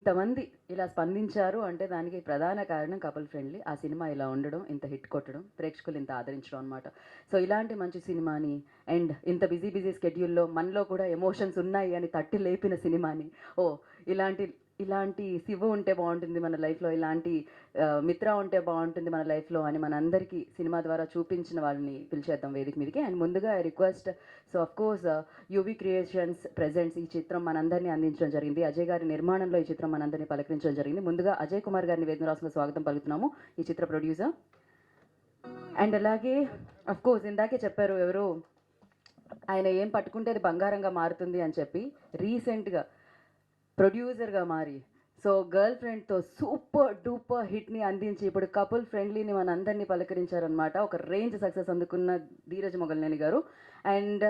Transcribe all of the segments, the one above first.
ఇంతమంది ఇలా స్పందించారు అంటే దానికి ప్రధాన కారణం కపుల్ ఫ్రెండ్లీ. ఆ సినిమా ఇలా ఉండడం, ఇంత హిట్ కొట్టడం, ప్రేక్షకులు ఇంత ఆదరించడం అనమాట. సో ఇలాంటి మంచి సినిమాని అండ్ ఇంత బిజీ బిజీ స్కెడ్యూల్లో మనలో కూడా ఎమోషన్స్ ఉన్నాయి అని తట్టి లేపిన సినిమాని, ఓ ఇలాంటి ఇలాంటి శివ ఉంటే బాగుంటుంది మన లైఫ్లో, ఇలాంటి మిత్ర ఉంటే బాగుంటుంది మన లైఫ్లో అని మనందరికీ సినిమా ద్వారా చూపించిన వాళ్ళని పిలిచేద్దాం వేదిక మీదకి. అండ్ ముందుగా I request, so of course UV creations presents ఈ చిత్రం మనందరినీ అందించడం జరిగింది. అజయ్ గారి నిర్మాణంలో ఈ చిత్రం మనందరినీ పలకరించడం జరిగింది. ముందుగా అజయ్ కుమార్ గారిని వేదిక రాసుకుని స్వాగతం పలుకుతున్నాము, ఈ చిత్ర ప్రొడ్యూసర్. అండ్ అలాగే అఫ్ కోర్స్ ఇందాకే చెప్పారు ఎవరు, ఆయన ఏం పట్టుకుంటే అది బంగారంగా మారుతుంది అని చెప్పి రీసెంట్గా ప్రొడ్యూసర్గా మారి సో గర్ల్ ఫ్రెండ్తో సూపర్ డూపర్ హిట్ని అందించి ఇప్పుడు కపుల్ ఫ్రెండ్లీని మన అందరినీ పలకరించారనమాట. ఒక రేంజ్ సక్సెస్ అందుకున్న ధీరజ్ మొగల్నేని గారు. అండ్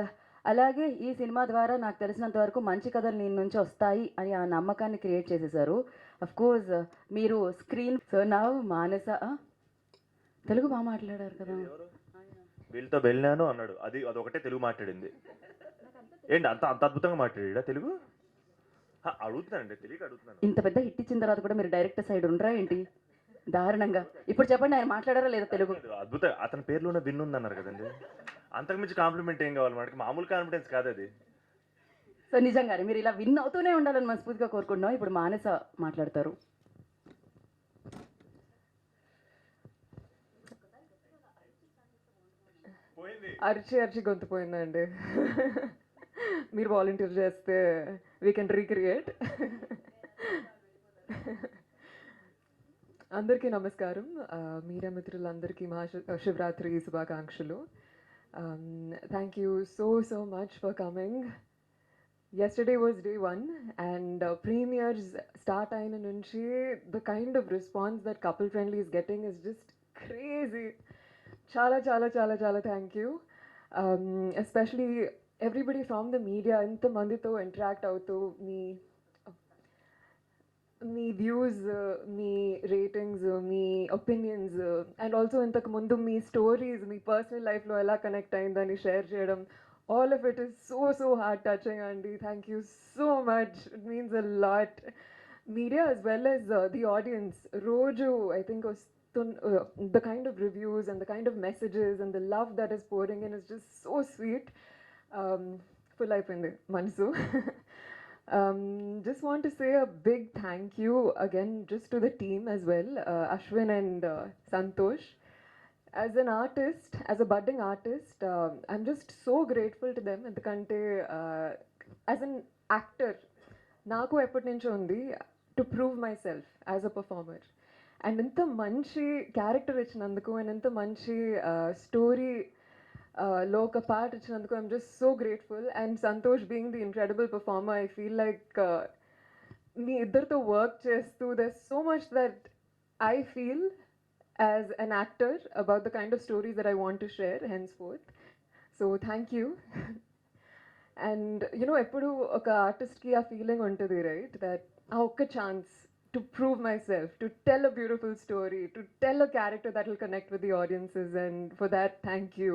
అలాగే ఈ సినిమా ద్వారా నాకు తెలిసినంత వరకు మంచి కథలు నీ నుంచి వస్తాయి అని ఆ నమ్మకాన్ని క్రియేట్ చేసేసారు. అఫ్ కోర్స్ మీరు స్క్రీన్ సో నా మానస తెలుగు బాగా మాట్లాడారు కదా. వీళ్ళతో వెళ్ళాను అన్నాడు, అదొకటే తెలుగు మాట్లాడింది. ఏంటి అంత అంత అద్భుతంగా మాట్లాడా తెలుగు? అడుగుతున్నానండి, తెలియక అడుగుతున్నాను. ఇంత పెద్ద హిట్ ఇచ్చిన తర్వాత కూడా మీరు డైరెక్టర్ సైడ్ ఉండరా ఏంటి దారుణంగా? ఇప్పుడు చెప్పండి, ఆయన మాట్లాడారా లేదా తెలుగు? అద్భుతం, అతని పేరులోనే విన్నుంది అన్నారు కదండి. అంతకుమించి కాంప్లిమెంట్ ఏం కావాలి మనకి? మామూలు కాన్ఫిడెన్స్ కాదు అది. సో నిజంగానే మీరు ఇలా విన్ అవుతూనే ఉండాలని మనస్ఫూర్తిగా కోరుకుంటున్నాం. ఇప్పుడు మానస మాట్లాడతారు. అరిచి అరిచి గొంతు పోయిందండి. మీరు వాలంటీర్ చేస్తే వీ కెన్ రీక్రియేట్. అందరికీ నమస్కారం. మీడియా మిత్రులందరికీ శివరాత్రి శుభాకాంక్షలు. Thank you so much for coming. Yesterday was day one, and premieres start అయిన నుంచి the kind of response that Couple Friendly is getting is just crazy. Chala chala chala chala thank you. Especially everybody from the media ఇంత మందితో interact అవుతూ మీ views, మీ ratings, మీ opinions and also ఇంతకు ముందు మీ స్టోరీస్, మీ పర్సనల్ లైఫ్లో ఎలా కనెక్ట్ అయిందని షేర్ చేయడం, all of it is so heart touching, Andy. Thank you so much. It means a lot. Media as well as the audience. Roju, I think, the kind of reviews and the kind of messages and the love that is pouring in is just so sweet. Full life in the Mansu. Just want to say a big thank you again just to the team as well, Ashwin and Santosh. As an artist, as a budding artist, I'm just so grateful to them. ఎందుకంటే as an actor నాకు ఎప్పటి నుంచో ఉంది to prove my self as a performer. And ఇంత మంచి character ఇచ్చినందుకు and ఇంత మంచి స్టోరీ లో ఒక పార్ట్ ఇచ్చినందుకు I'm just so grateful. And Santosh being the incredible performer, I feel like మీ ఇద్దరితో వర్క్ చేస్తూ there so much that I feel as an actor about the kind of stories that I want to share henceforth. So thank you. And you know, eppudu oka artist ki a feeling untadi, right, that oka chance to prove myself, to tell a beautiful story, to tell a character that will connect with the audiences, and for that thank you.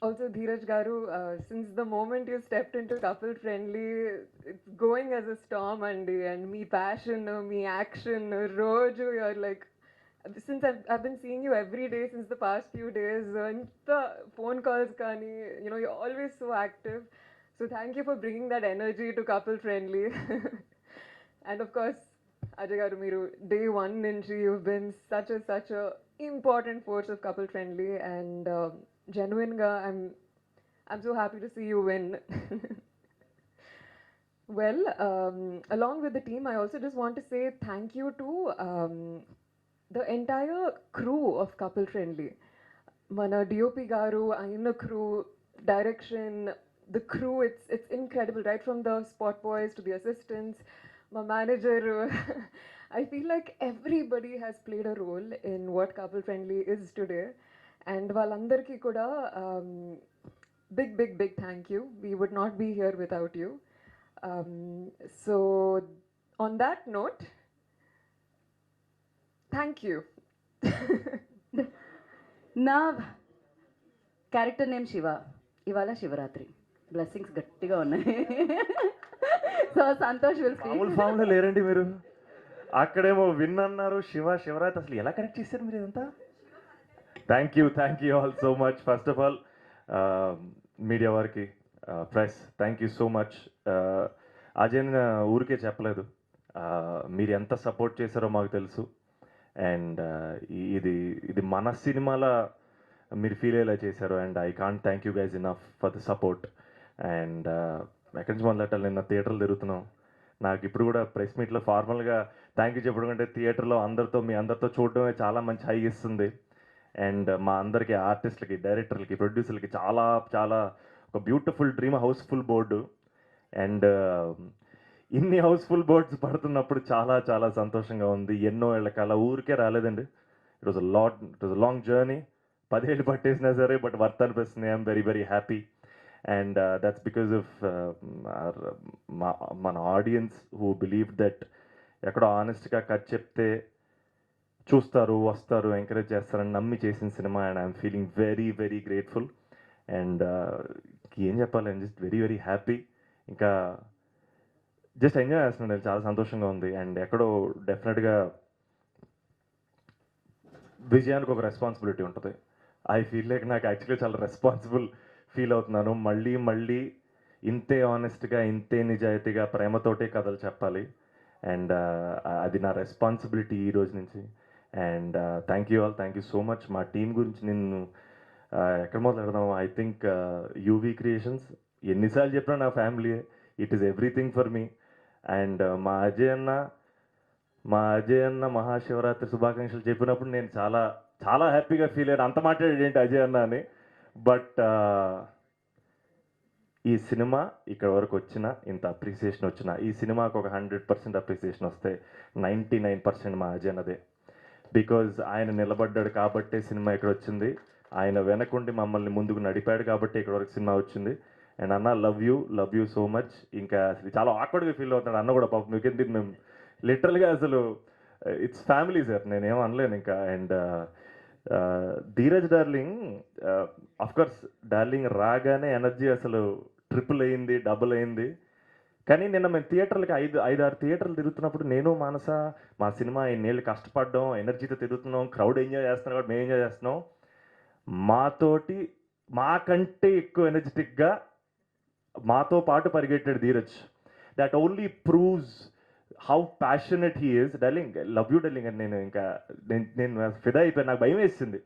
Also, Dheeraj Garu, since the moment you stepped into Couple Friendly, it's going as a storm, Andy, and me passion, me action, Roju, you're like, since I've been seeing you every day since the past few days, and the phone calls, Kani, you know, you're always so active. So thank you for bringing that energy to Couple Friendly. And of course, Ajay Garu, Miru, day one nunchi, you've been such a important force of Couple Friendly, and genuine ga, I'm so happy to see you win. Well, along with the team, I also just want to say thank you to the entire crew of Couple Friendly. Mana DOP garu, ayina crew, direction, the crew, it's incredible, right from the spot boys to the assistants, my manager. I feel like everybody has played a role in what Couple Friendly is today. And వాళ్ళందరికీ కూడా big thank you. We would not be here without you. So on that note, thank you. నా character name Shiva. ఇవాళ Shivaratri, blessings గట్టిగా ఉన్నాయి. So Santosh will మామూలు ఫామ్లో లేరండి మీరు. అక్కడేమో విన్ అన్నారు, శివరాజ్ అసలు ఎలా కరెక్ట్ చేశారు మీరు ఇదంతా? Thank you all so much. First of all media వారికి, press, thank you so much. Ajay ఊరికే చెప్పలేదు, మీరు ఎంత సపోర్ట్ చేశారో మాకు తెలుసు. అండ్ ఇది మన సినిమాల మీరు ఫీల్ అయ్యేలా చేశారు. And I can't thank you guys enough for the support. And ఎక్కడి నుంచి మొదలెట్టాలి, నిన్న థియేటర్లు తిరుగుతున్నాం. నాకు ఇప్పుడు కూడా ప్రెస్ మీట్లో ఫార్మల్గా థ్యాంక్ యూ చెప్పడం కంటే థియేటర్లో మీ అందరితో చూడడమే చాలా మంచి హై ఇస్తుంది. అండ్ మా అందరికీ ఆర్టిస్టులకి, డైరెక్టర్లకి, ప్రొడ్యూసర్లకి చాలా చాలా ఒక beautiful dream house full board. And ఇన్ని హౌస్ఫుల్ బోర్డ్స్ పడుతున్నప్పుడు చాలా చాలా సంతోషంగా ఉంది. ఎన్నో ఏళ్ళ కాల ఊరికే రాలేదండి. It was long journey. 10 ఏళ్ళు పట్టేసినా సరే బట్ వర్త్ అనిపిస్తుంది. I'm very very happy. And that's because of మన ఆడియన్స్ హూ బిలీవ్ దట్ ఎక్కడో ఆనెస్ట్గా కట్ చెప్తే చూస్తారు, వస్తారు, ఎంకరేజ్ చేస్తారని నమ్మి చేసిన cinema. And I'm feeling very very grateful. And ఏం చెప్పాలి, I'm just very very happy. ఇంకా జస్ట్ ఎంజాయ్ చేస్తున్నాను, చాలా సంతోషంగా ఉంది. అండ్ ఎక్కడో డెఫినెట్గా విజయానికి ఒక రెస్పాన్సిబిలిటీ ఉంటుంది. ఐ ఫీల్ లైక్ నాకు యాక్చువల్లీ చాలా రెస్పాన్సిబుల్ ఫీల్ అవుతున్నాను. మళ్ళీ ఇంతే ఆనెస్ట్గా, ఇంతే నిజాయితీగా, ప్రేమతోటే కథలు చెప్పాలి. అండ్ అది నా రెస్పాన్సిబిలిటీ ఈ రోజు నుంచి. And thank you so much. మా టీం గురించి నిన్ను ఎక్కడ మొదలెడదాం? ఐ థింక్ యూవీ క్రియేషన్స్, ఎన్నిసార్లు చెప్పినా నా family, it is everything for me. And మా అజయ్ అన్న మహాశివరాత్రి శుభాకాంక్షలు చెప్పినప్పుడు నేను చాలా చాలా హ్యాపీగా ఫీల్ అయ్యాను. అంత మాట్లాడేది ఏంటి అజయ్ అన్న అని. బట్ ఈ సినిమా ఇక్కడ వరకు వచ్చినా, ఇంత అప్రిసియేషన్ వచ్చినా, ఈ సినిమాకు ఒక 100% అప్రిసియేషన్ వస్తే 99% మా అజయ్ అన్నదే. బికాజ్ ఆయన నిలబడ్డాడు కాబట్టే సినిమా ఇక్కడ వచ్చింది. ఆయన వెనకుండి మమ్మల్ని ముందుకు నడిపాడు కాబట్టి ఇక్కడ వరకు సినిమా వచ్చింది. అండ్ అన్న లవ్ యూ సో మచ్. ఇంకా అసలు చాలా ఆక్వర్డ్గా ఫీల్ అవుతున్నాడు అన్న కూడా పాపం. మీకేంటి, మేము లిటరల్గా అసలు ఇట్స్ ఫ్యామిలీ సార్, నేనేం అనలేను ఇంకా. And Dheeraj darling, of course darling రాగానే ఎనర్జీ అసలు ట్రిపుల్ అయింది, డబుల్ అయింది. కానీ నిన్న మేము థియేటర్లకి 5-6 థియేటర్లు తిరుగుతున్నప్పుడు నేను మానస మా సినిమా ఇన్నేళ్ళు కష్టపడ్డాం, ఎనర్జీతో తిరుగుతున్నాం, క్రౌడ్ ఎంజాయ్ చేస్తున్నాం కాబట్టి మేము ఎంజాయ్ చేస్తున్నాం. మాకంటే ఎక్కువ ఎనర్జెటిక్గా మాతో పాటు పరిగెట్టాడు Dheeraj. That only proves how passionate he is. Darling love you darling అని నేను ఫిదా అయిపోయాను. నాకు భయం వేసింది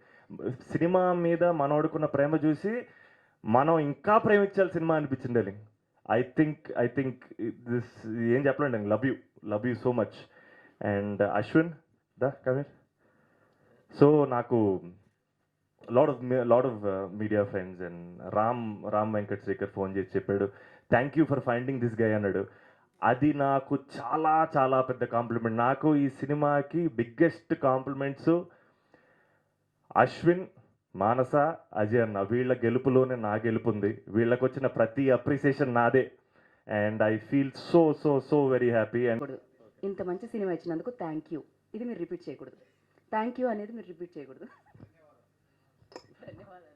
సినిమా మీద మనోడుకున్న ప్రేమ చూసి. మనం ఇంకా ప్రేమించాలి సినిమా అనిపించింది డార్లింగ్. ఐ థింక్ దిస్ ఏం చెప్పలేండి. Love you so much. And Ashwin Kameer. So నాకు lot of media friends and Ram Venkat Shekhar phone చేసి చెప్పాడు, thank you for finding this guy అన్నాడు. అది నాకు చాలా చాలా పెద్ద కాంప్లిమెంట్. నాకు ఈ సినిమాకి బిగ్గెస్ట్ కాంప్లిమెంట్స్ అశ్విన్, మానస, అజయ్ అన్న, వీళ్ళ గెలుపులోనే నా గెలుపు ఉంది. వీళ్ళకి వచ్చిన ప్రతి అప్రిసియేషన్ నాదే. And I feel so so so very happy. And ఇంత మంచి సినిమా ఇచ్చినందుకు థ్యాంక్ యూ, ఇది మీరు రిపీట్ చేయకూడదు. థ్యాంక్ యూ అనేది మీరు రిపీట్ చేయకూడదు. ధన్యవాదాలు.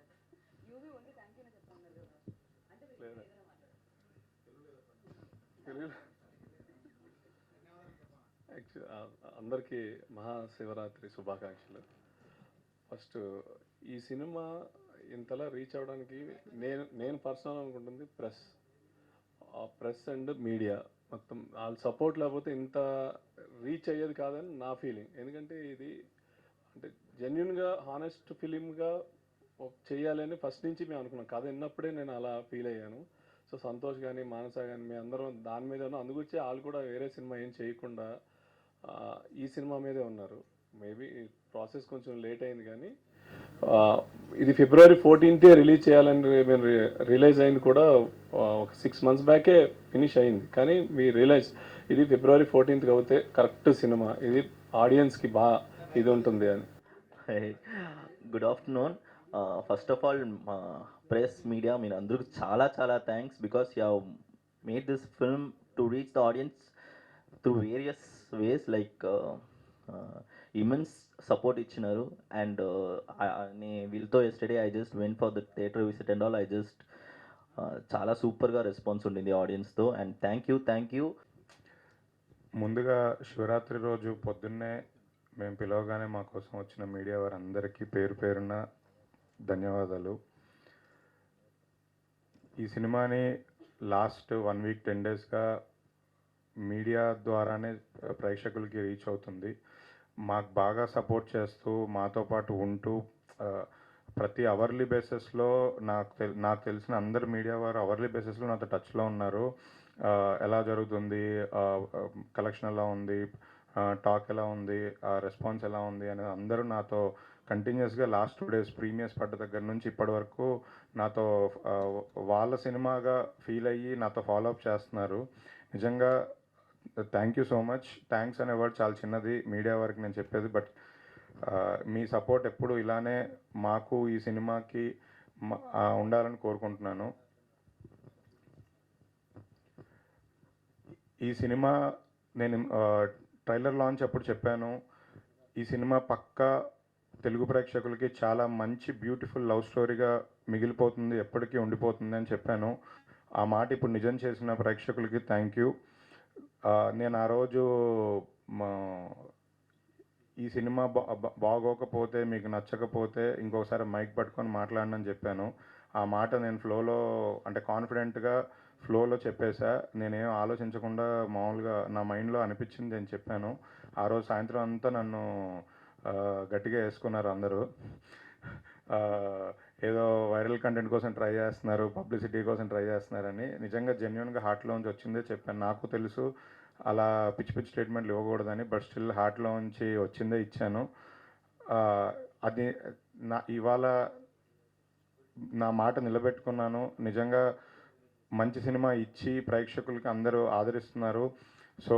అందరికీ మహాశివరాత్రి శుభాకాంక్షలు. ఫస్ట్ ఈ సినిమా ఇంతలా రీచ్ అవ్వడానికి నేను పర్సనల్ అనుకుంటుంది ప్రెస్ అండ్ మీడియా మొత్తం వాళ్ళ సపోర్ట్ లేకపోతే ఇంత రీచ్ అయ్యేది కాదని నా ఫీలింగ్. ఎందుకంటే ఇది అంటే జెన్యున్గా హానెస్ట్ ఫిలింగా చేయాలని ఫస్ట్ నుంచి మేము అనుకున్నాం. కథ విన్నప్పుడే నేను అలా ఫీల్ అయ్యాను. సో సంతోష్ కానీ మానస కానీ మీ అందరం దాని మీద అందుకొచ్చి వాళ్ళు కూడా వేరే సినిమా ఏం చేయకుండా ఈ సినిమా మీదే ఉన్నారు. మేబీ ప్రాసెస్ కొంచెం లేట్ అయింది కానీ ఇది February 14th రిలీజ్ చేయాలని మేము రిలీజ్ అయింది కూడా ఒక 6 months బ్యాకే ఫినిష్ అయింది. కానీ మీ రిలీజ్ ఇది February 14th అవుతే కరెక్ట్ సినిమా, ఇది ఆడియన్స్కి బాగా ఇది ఉంటుంది అని. Good afternoon. First of all press media మీరు అందరికీ చాలా చాలా thanks because you have made this film to reach the audience through various ways like immense support ఇచ్చినారు. అండ్ వీళ్ళతో yesterday I just went for the theatre visit and all. I just చాలా సూపర్గా response ఉండింది ఆడియన్స్తో. And thank you. ముందుగా శివరాత్రి రోజు పొద్దున్నే మేము పిలవగానే మా కోసం వచ్చిన మీడియా వారందరికీ పేరు పేరున ధన్యవాదాలు. ఈ సినిమాని లాస్ట్ 1 వీక్ 10 డేస్గా మీడియా ద్వారానే ప్రేక్షకులకి రీచ్ అవుతుంది. మాకు బాగా సపోర్ట్ చేస్తూ మాతో పాటు ఉంటూ ప్రతి అవర్లీ బేసిస్లో నాకు తెలిసిన అందరు మీడియా వారు అవర్లీ బేసిస్లో నాతో టచ్లో ఉన్నారు. ఎలా జరుగుతుంది, కలెక్షన్ ఎలా ఉంది, టాక్ ఎలా ఉంది, రెస్పాన్స్ ఎలా ఉంది అనేది అందరూ నాతో కంటిన్యూస్గా లాస్ట్ 2 డేస్ ప్రీమియర్స్ పడ్డ దగ్గర నుంచి ఇప్పటి వరకు నాతో వాళ్ళ సినిమాగా ఫీల్ అయ్యి నాతో ఫాలో అప్ చేస్తున్నారు. నిజంగా thank you so much. Thanks అనే వర్డ్ చాలా చిన్నది మీడియా వారికి నేను చెప్పేది, బట్ మీ సపోర్ట్ ఎప్పుడు ఇలానే మాకు ఈ సినిమాకి ఉండాలని కోరుకుంటున్నాను. ఈ సినిమా నేను ట్రైలర్ లాంచ్ అప్పుడు చెప్పాను, ఈ సినిమా పక్కా తెలుగు ప్రేక్షకులకి చాలా మంచి బ్యూటిఫుల్ లవ్ స్టోరీగా మిగిలిపోతుంది, ఎప్పటికీ ఉండిపోతుంది అని చెప్పాను. ఆ మాట ఇప్పుడు నిజం చేసిన ప్రేక్షకులకి థ్యాంక్ యూ. నేను ఆ రోజు ఈ సినిమా బాగోకపోతే మీకు నచ్చకపోతే ఇంకోసారి మైక్ పట్టుకొని మాట్లాడనని చెప్పాను. ఆ మాట నేను ఫ్లోలో అంటే కాన్ఫిడెంట్గా ఫ్లోలో చెప్పేశా. నేనేం ఆలోచించకుండా మామూలుగా నా మైండ్లో అనిపించింది అని చెప్పాను. ఆ రోజు సాయంత్రం అంతా నన్ను గట్టిగా వేసుకున్నారు అందరూ. ఏదో వైరల్ కంటెంట్ కోసం ట్రై చేస్తున్నారు, పబ్లిసిటీ కోసం ట్రై చేస్తున్నారని. నిజంగా జెన్యున్గా హార్ట్లోంచి వచ్చిందే చెప్పాను. నాకు తెలుసు అలా పిచ్చి పిచ్చి స్టేట్మెంట్లు ఇవ్వకూడదని, బట్ స్టిల్ హార్ట్లోంచి వచ్చిందే ఇచ్చాను. అది ఇవాళ నా మాట నిలబెట్టుకున్నాను. నిజంగా మంచి సినిమా ఇచ్చి ప్రేక్షకులకి అందరూ ఆదరిస్తున్నారు. సో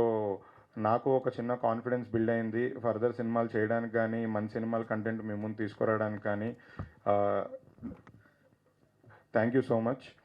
నాకు ఒక చిన్న కాన్ఫిడెన్స్ బిల్డ్ అయింది ఫర్దర్ సినిమాలు చేయడానికి కానీ, మంచి సినిమాల కంటెంట్ మీ ముందు తీసుకురావడానికి కానీ. Thank you so much.